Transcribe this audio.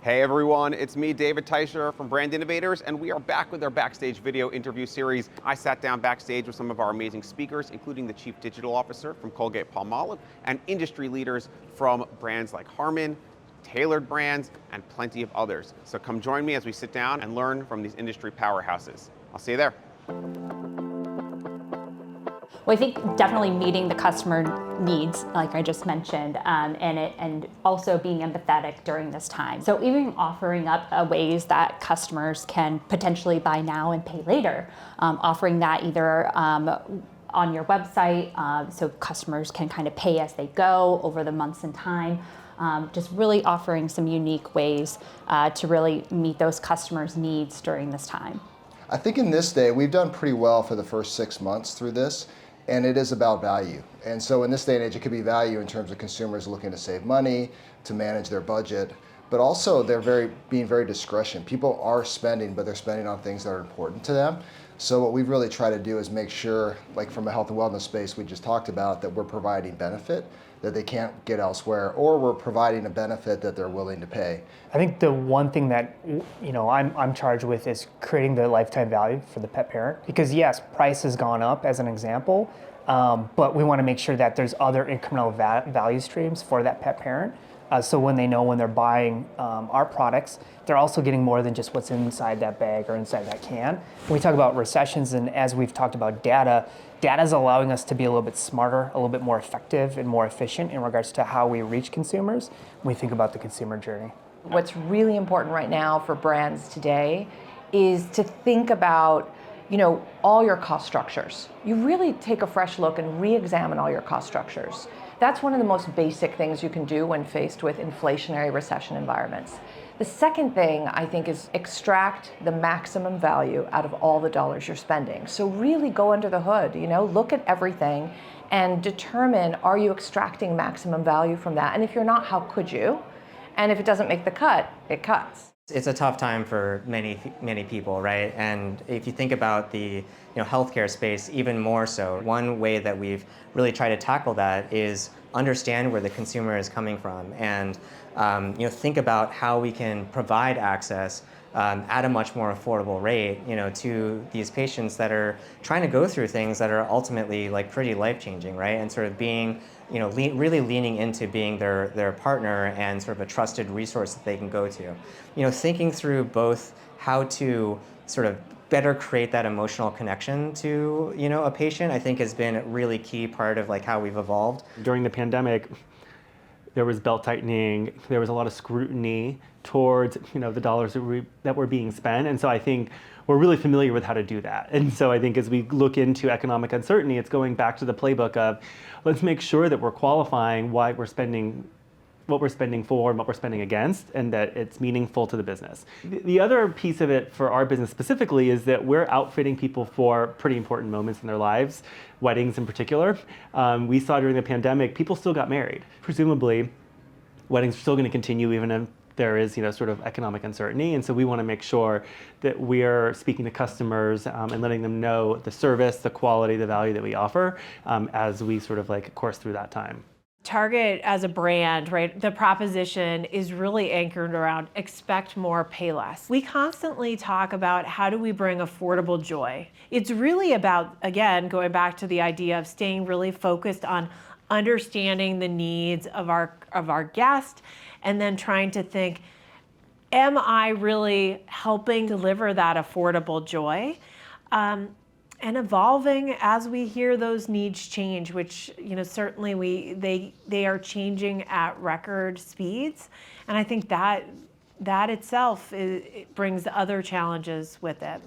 Hey everyone, it's me, David Teicher from Brand Innovators, and we are back with our Backstage video interview series. I sat down backstage with some of our amazing speakers, including the Chief Digital Officer from Colgate-Palmolive and industry leaders from brands like Harman, Tailored Brands, and plenty of others. So come join me as we sit down and learn from these industry powerhouses. I'll see you there. Well, I think definitely meeting the customer needs, like I just mentioned, and also being empathetic during this time. So even offering up ways that customers can potentially buy now and pay later, offering that either on your website, so customers can kind of pay as they go over the months and time. Just really offering some unique ways to really meet those customers' needs during this time. I think in this day, we've done pretty well for the first 6 months through this. And it is about value. And so in this day and age, it could be value in terms of consumers looking to save money, to manage their budget, but also they're being very discretion. People are spending, but they're spending on things that are important to them. So what we've really tried to do is make sure, like from a health and wellness space we just talked about, that we're providing benefit that they can't get elsewhere, or we're providing a benefit that they're willing to pay. I think the one thing that I'm charged with is creating the lifetime value for the pet parent. Because yes, price has gone up as an example, but we want to make sure that there's other incremental value streams for that pet parent. So when they know when they're buying our products, they're also getting more than just what's inside that bag or inside that can. When we talk about recessions, and as we've talked about data is allowing us to be a little bit smarter, a little bit more effective and more efficient in regards to how we reach consumers when we think about the consumer journey. What's really important right now for brands today is to think about all your cost structures. You really take a fresh look and re-examine all your cost structures. That's one of the most basic things you can do when faced with inflationary recession environments. The second thing, I think, is extract the maximum value out of all the dollars you're spending. So really go under the hood, look at everything and determine, are you extracting maximum value from that? And if you're not, how could you? And if it doesn't make the cut, it cuts. It's a tough time for many people, right? And if you think about the healthcare space, even more so, one way that we've really tried to tackle that is understand where the consumer is coming from, and think about how we can provide access at a much more affordable rate, to these patients that are trying to go through things that are ultimately pretty life-changing, right? And sort of being, really leaning into being their partner and sort of a trusted resource that they can go to. Thinking through both how to sort of better create that emotional connection to, a patient, I think has been a really key part of how we've evolved. During the pandemic, there was belt tightening, there was a lot of scrutiny towards the dollars that were being spent, and so I think we're really familiar with how to do that. And so I think as we look into economic uncertainty, it's going back to the playbook of let's make sure that we're qualifying why we're spending, what we're spending for and what we're spending against, and that it's meaningful to the business. The other piece of it for our business specifically is that we're outfitting people for pretty important moments in their lives, weddings in particular. We saw during the pandemic, people still got married. Presumably, weddings are still going to continue even if there is sort of economic uncertainty. And so we want to make sure that we're speaking to customers and letting them know the service, the quality, the value that we offer as we sort of course through that time. Target as a brand, right? The proposition is really anchored around expect more, pay less. We constantly talk about how do we bring affordable joy. It's really about, again, going back to the idea of staying really focused on understanding the needs of our guest, and then trying to think, am I really helping deliver that affordable joy? And evolving as we hear those needs change, which certainly they are changing at record speeds, and I think that itself it brings other challenges with it.